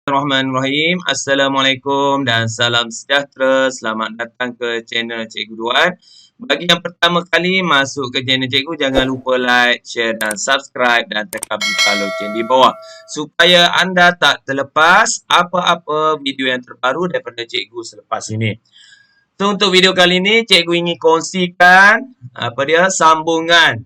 Bismillahirrahmanirrahim. Assalamualaikum dan salam sejahtera. Selamat datang ke channel Cikgu Duan. Bagi yang pertama kali masuk ke channel Cikgu, jangan lupa like, share dan subscribe dan tekan butang loceng di bawah supaya anda tak terlepas apa-apa video yang terbaru daripada Cikgu selepas ini. So, untuk video kali ini, Cikgu ingin kongsikan sambungan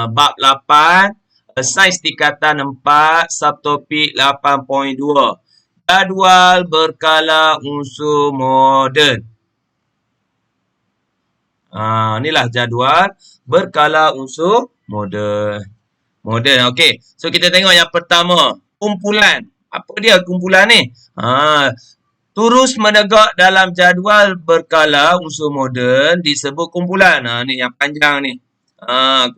bab 8, sains tingkatan 4, subtopik 8.2. Jadual berkala unsur moden. Inilah jadual berkala unsur moden. Okey. So, kita tengok yang pertama. Kumpulan. Apa dia kumpulan ni? Terus menegak dalam jadual berkala unsur moden disebut kumpulan. Ni yang panjang ni.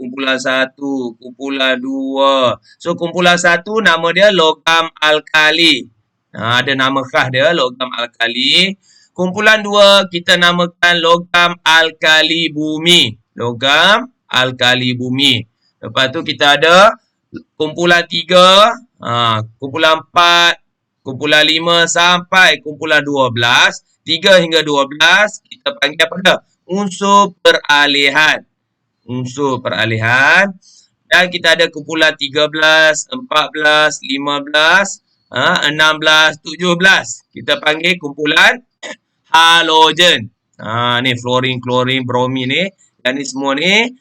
Kumpulan 1, kumpulan 2. So, kumpulan 1 nama dia logam alkali. Ada nama khas dia, logam alkali. Kumpulan 2 kita namakan logam alkali bumi. Logam alkali bumi. Lepas tu kita ada kumpulan 3, kumpulan 4, kumpulan 5 sampai kumpulan 12. 3 hingga 12 kita panggil apa dia? Unsur peralihan. Unsur peralihan. Dan kita ada kumpulan 13, 14, 15, 16, 17. Kita panggil kumpulan halogen. Ni fluorin, klorin, bromin ni. Dan ni semua ni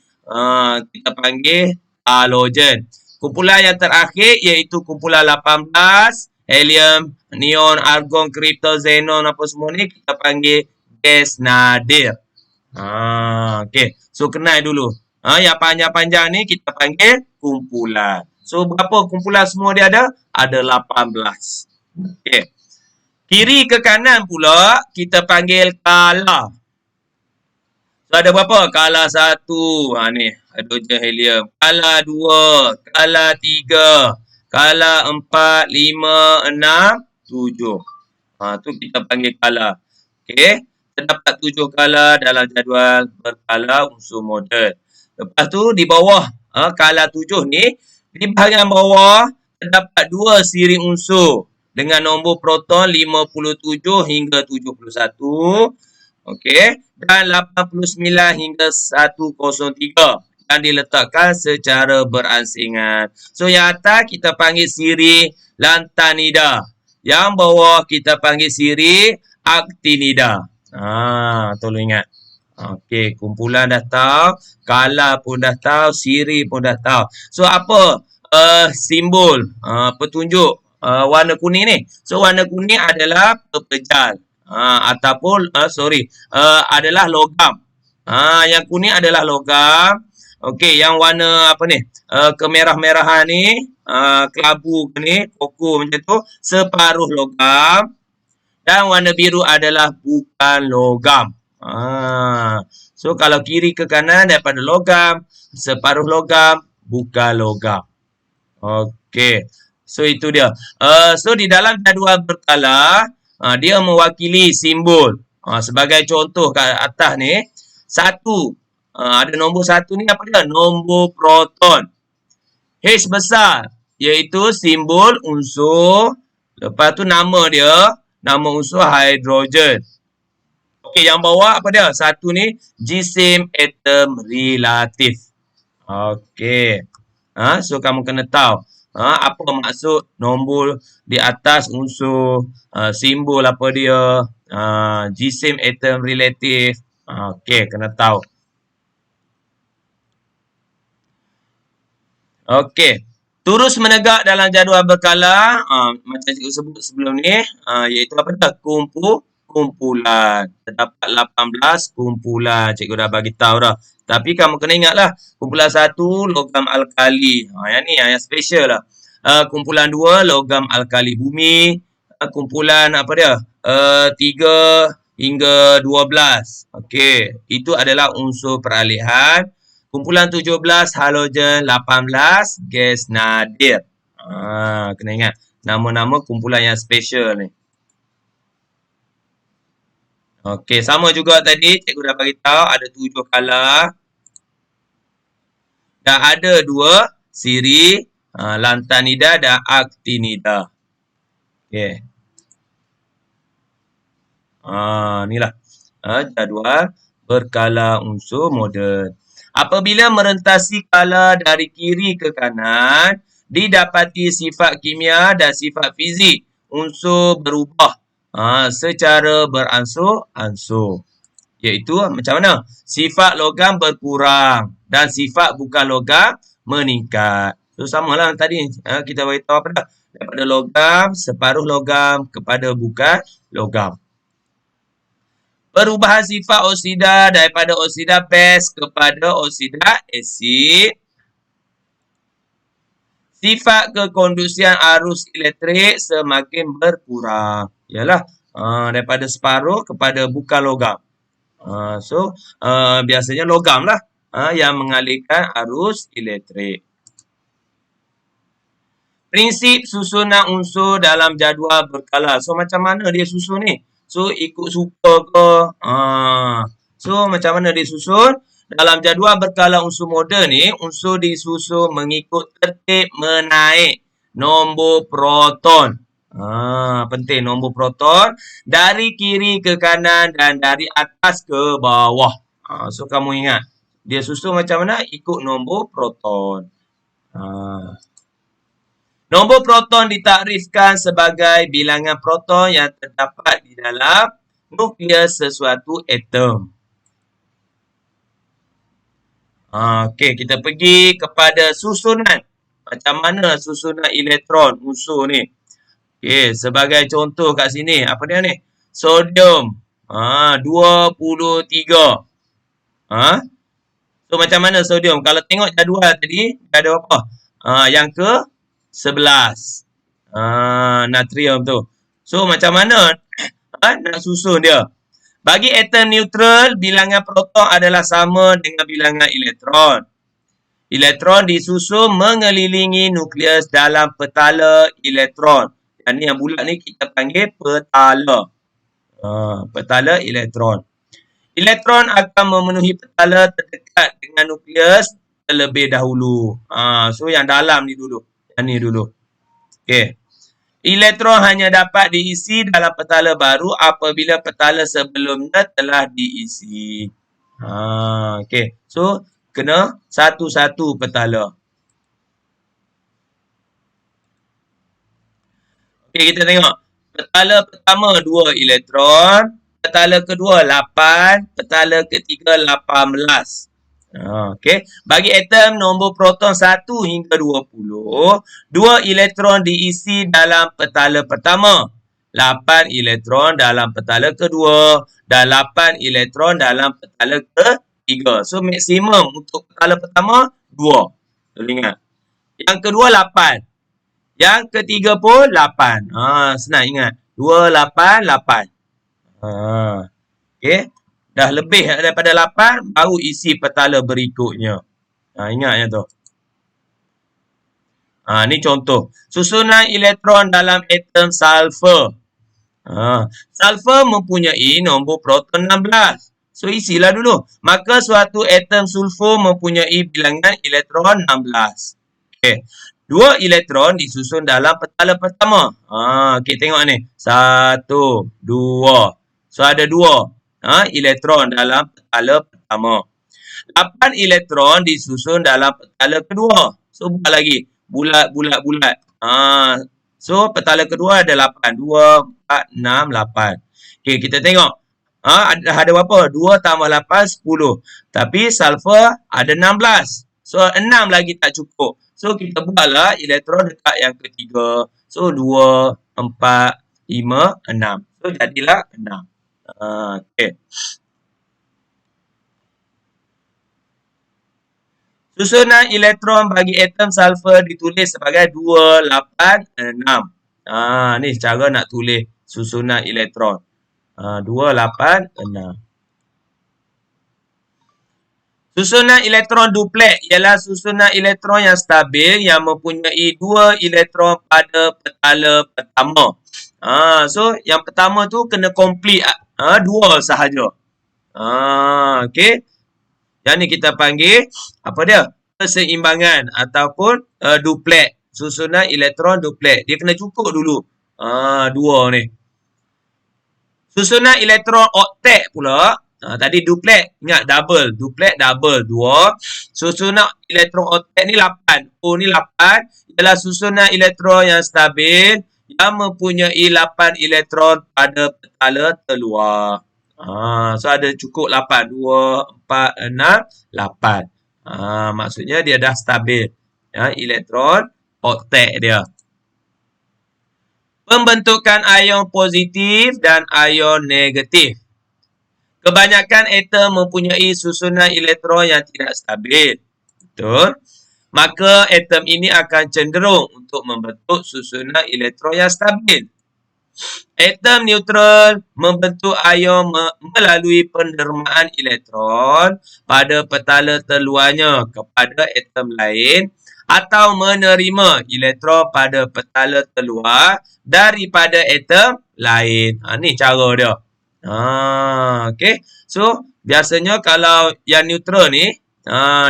kita panggil halogen. Kumpulan yang terakhir iaitu kumpulan 18, helium, neon, argon, krypton, xenon apa semua ni kita panggil gas nadir. Okey. So kenal dulu. Yang panjang-panjang ni kita panggil kumpulan. So, berapa kumpulan semua dia ada? Ada 18. Okey. Kiri ke kanan pula, kita panggil kala. So, ada berapa? Kala 1. Ni, hidrogen helium. Kala 2. Kala 3. Kala 4, 5, 6, 7. Tu kita panggil kala. Okey. Terdapat 7 kala dalam jadual berkala unsur moden. Lepas tu, di bawah kala 7 ni, di bahagian bawah terdapat 2 siri unsur dengan nombor proton 57 hingga 71. Okey, dan 89 hingga 103 dan diletakkan secara beransingan. So yang atas kita panggil siri lantanida. Yang bawah kita panggil siri aktinida. Tolong ingat. Okey, kumpulan dah tahu, kala pun dah tahu, siri pun dah tahu. So apa simbol petunjuk warna kuning ni? So warna kuning adalah pepejal ataupun adalah logam. Yang kuning adalah logam. Okey, yang warna apa ni? Kemerah-merahan ni, kelabu ni, koko macam tu, separuh logam. Dan warna biru adalah bukan logam. So kalau kiri ke kanan daripada logam, separuh logam, bukan logam. Okey. So itu dia. So di dalam jadual berkala, dia mewakili simbol. Sebagai contoh kat atas ni, 1. Ada nombor 1 ni apa dia? Nombor proton. H besar iaitu simbol unsur. Lepas tu nama dia, nama unsur hidrogen. Okey, yang bawah apa dia? 1 ni jisim atom relatif. Okey. So kamu kena tahu apa maksud nombor di atas unsur, simbol apa dia, jisim atom relatif. Okey, kena tahu. Okey. Terus menegak dalam jadual berkala, macam cikgu sebut sebelum ni, iaitu apa dia? Kumpulan. Terdapat 18 kumpulan. Cikgu dah bagi tahu dah. Tapi kamu kena ingatlah. Kumpulan 1 logam alkali. Yang ni yang special lah. Kumpulan 2 logam alkali bumi. Kumpulan apa dia? 3 hingga 12. Okey. Itu adalah unsur peralihan. Kumpulan 17 halogen, 18 gas nadir. Kena ingat. Nama-nama kumpulan yang special ni. Okey, sama juga tadi cikgu dah bagi tahu ada 7 kala. Dan ada 2 siri lantanida dan aktinida. Okey. Inilah jadual berkala unsur moden. Apabila merentasi kala dari kiri ke kanan, didapati sifat kimia dan sifat fizik unsur berubah secara beransur-ansur. Iaitu macam mana? Sifat logam berkurang dan sifat bukan logam meningkat. So samalah tadi kita beritahu apa dah? Daripada logam, separuh logam kepada bukan logam. Perubahan sifat oksida daripada oksida base kepada oksida asid. Sifat kekonduksian arus elektrik semakin berkurang. Yalah, daripada separuh kepada bukan logam. Biasanya logam lah yang mengalihkan arus elektrik. Prinsip susunan unsur dalam jadual berkala. So, macam mana dia susun ni? So, ikut suka ke? So, macam mana dia susun? Dalam jadual berkala unsur moden ni, unsur disusun mengikut tertib menaik nombor proton. Penting nombor proton dari kiri ke kanan dan dari atas ke bawah. So, kamu ingat. Dia susun macam mana? Ikut nombor proton. Nombor proton ditakrifkan sebagai bilangan proton yang terdapat di dalam nukleus sesuatu atom. Okey, kita pergi kepada susunan. Macam mana susunan elektron unsur ni? Okey, sebagai contoh kat sini, apa dia ni? Sodium 23. So, macam mana sodium? Kalau tengok jadual tadi, ada apa? Yang ke 11. Natrium tu. So, macam mana nak susun dia? Bagi atom neutral, bilangan proton adalah sama dengan bilangan elektron. Elektron disusun mengelilingi nukleus dalam petala elektron. Yang ni yang bulat ni kita panggil petala. Petala elektron. Elektron akan memenuhi petala terdekat dengan nukleus terlebih dahulu. So, yang dalam ni dulu. Yang ni dulu. Okey. Elektron hanya dapat diisi dalam petala baru apabila petala sebelumnya telah diisi. Okey. So, kena satu-satu petala. Okey, kita tengok. Petala pertama 2 elektron. Petala kedua 8. Petala ketiga 18. Okey. Bagi atom nombor proton 1 hingga 20, 2 elektron diisi dalam petala pertama, 8 elektron dalam petala kedua dan 8 elektron dalam petala ketiga. So, maksimum untuk petala pertama 2. Boleh ingat. Yang kedua 8. Yang ketiga pun 8. Senang ingat. 2, 8, 8. Okey. Dah lebih daripada 8, baru isi petala berikutnya. Ingat yang tu. Ni contoh. Susunan elektron dalam atom sulfur. Sulfur mempunyai nombor proton 16. So, isilah dulu. Maka suatu atom sulfur mempunyai bilangan elektron 16. Okay. 2 elektron disusun dalam petala pertama. Okay, tengok ni. 1, 2. So, ada 2. Elektron dalam petala pertama. 8 elektron disusun dalam petala kedua. So, buat lagi. Bulat. So, petala kedua ada 8. 2, 4, 6, 8. Okay, kita tengok. Ada berapa? 2 tambah 8, 10. Tapi sulfur ada 16. So, 6 lagi tak cukup. So, kita buatlah elektron dekat yang ketiga. So, 2, 4, 5, 6. So, jadilah 6. Okay. Susunan elektron bagi atom sulfur ditulis sebagai 286. Ni cara nak tulis susunan elektron. 286. Susunan elektron duplex ialah susunan elektron yang stabil yang mempunyai 2 elektron pada petala pertama. So, yang pertama tu kena komplit 2 sahaja. Okey. Yang ni kita panggil apa dia? Keseimbangan ataupun duplex. Susunan elektron duplex. Dia kena cukup dulu. 2 ni. Susunan elektron oktet pula. Tadi duplet, ingat double. Duplet, double, 2. Susunan elektron oktet ni 8. Oh, ni 8 ialah susunan elektron yang stabil yang mempunyai 8 elektron pada petala terluar. So, ada cukup 8. 2, 4, 6, 8. Maksudnya dia dah stabil. Ya, elektron oktet dia. Pembentukan ion positif dan ion negatif. Kebanyakan atom mempunyai susunan elektron yang tidak stabil. Betul? Maka atom ini akan cenderung untuk membentuk susunan elektron yang stabil. Atom neutral membentuk ion melalui pendermaan elektron pada petala terluarnya kepada atom lain atau menerima elektron pada petala terluar daripada atom lain. Ni cara dia. Okay. So, biasanya kalau yang neutral ni,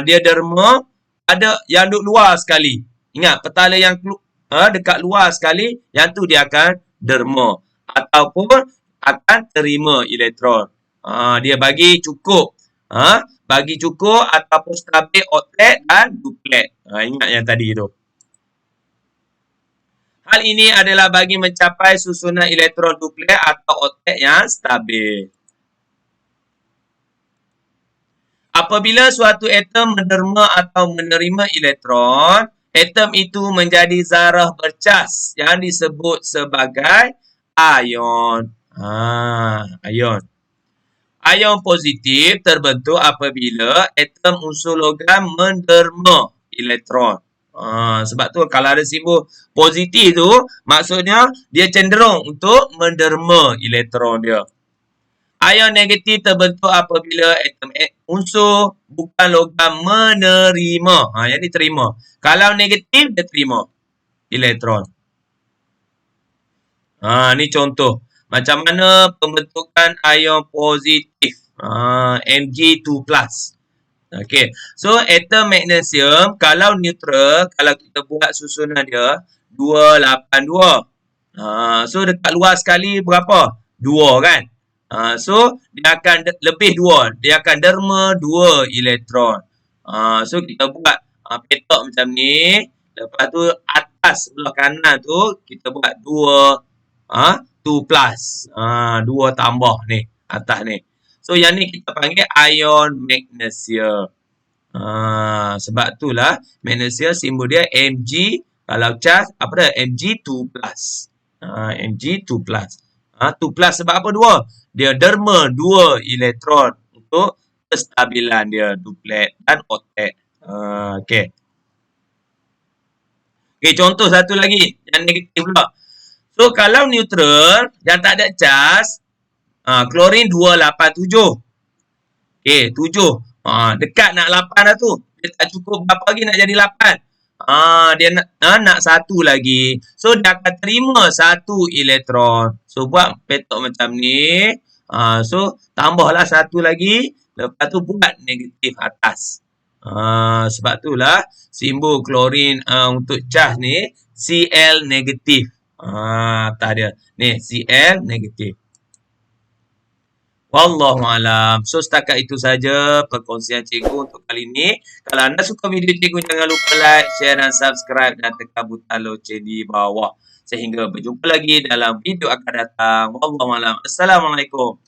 dia derma ada yang duduk luar sekali. Ingat, petala yang dekat luar sekali, yang tu dia akan derma. Ataupun akan terima elektron. Dia bagi cukup. Bagi cukup ataupun stabil oktet dan duplet. Ingat yang tadi tu. Hal ini adalah bagi mencapai susunan elektron duplet atau oktet yang stabil. Apabila suatu atom menderma atau menerima elektron, atom itu menjadi zarah bercas yang disebut sebagai ion. Ion. Ion positif terbentuk apabila atom unsur logam menderma elektron. Sebab tu kalau ada simbol positif tu, maksudnya dia cenderung untuk menderma elektron dia. Ion negatif terbentuk apabila atom unsur bukan logam menerima. Yang ni terima. Kalau negatif, dia terima elektron. Ni contoh. Macam mana pembentukan ion positif. Mg2+. Okay. So, atom magnesium, kalau neutral, kalau kita buat susunan dia, 282. So, dekat luar sekali berapa? 2 kan? So, dia akan lebih 2. Dia akan derma 2 elektron. So, kita buat petak macam ni. Lepas tu, atas sebelah kanan tu, kita buat 2 2+. 2 tambah ni. Atas ni. So, yang ni kita panggil ion magnesium. Sebab itulah magnesium simbol dia Mg. Kalau charge, apa dah? Mg2+. Mg2+. 2+ sebab apa 2? Dia derma 2 elektron untuk kestabilan dia. Duplet dan oktet. Okay. Okay, contoh satu lagi. Yang negatif pula. So, kalau neutral, yang tak ada charge, klorin 287. Okay, 7. Dekat nak 8 dah tu. Dia tak cukup berapa lagi nak jadi 8. Dia nak 1 lagi. So, dia akan terima 1 elektron. So, buat petok macam ni. So, tambahlah 1 lagi. Lepas tu, buat negatif atas. Sebab itulah simbol klorin untuk charge ni Cl negatif. Tak ada. Ni, Cl negatif. Wallahualam. So, setakat itu saja perkongsian cikgu untuk kali ini. Kalau anda suka video cikgu, jangan lupa like, share dan subscribe dan tekan butang loceng di bawah. Sehingga berjumpa lagi dalam video akan datang. Wallahualam. Assalamualaikum.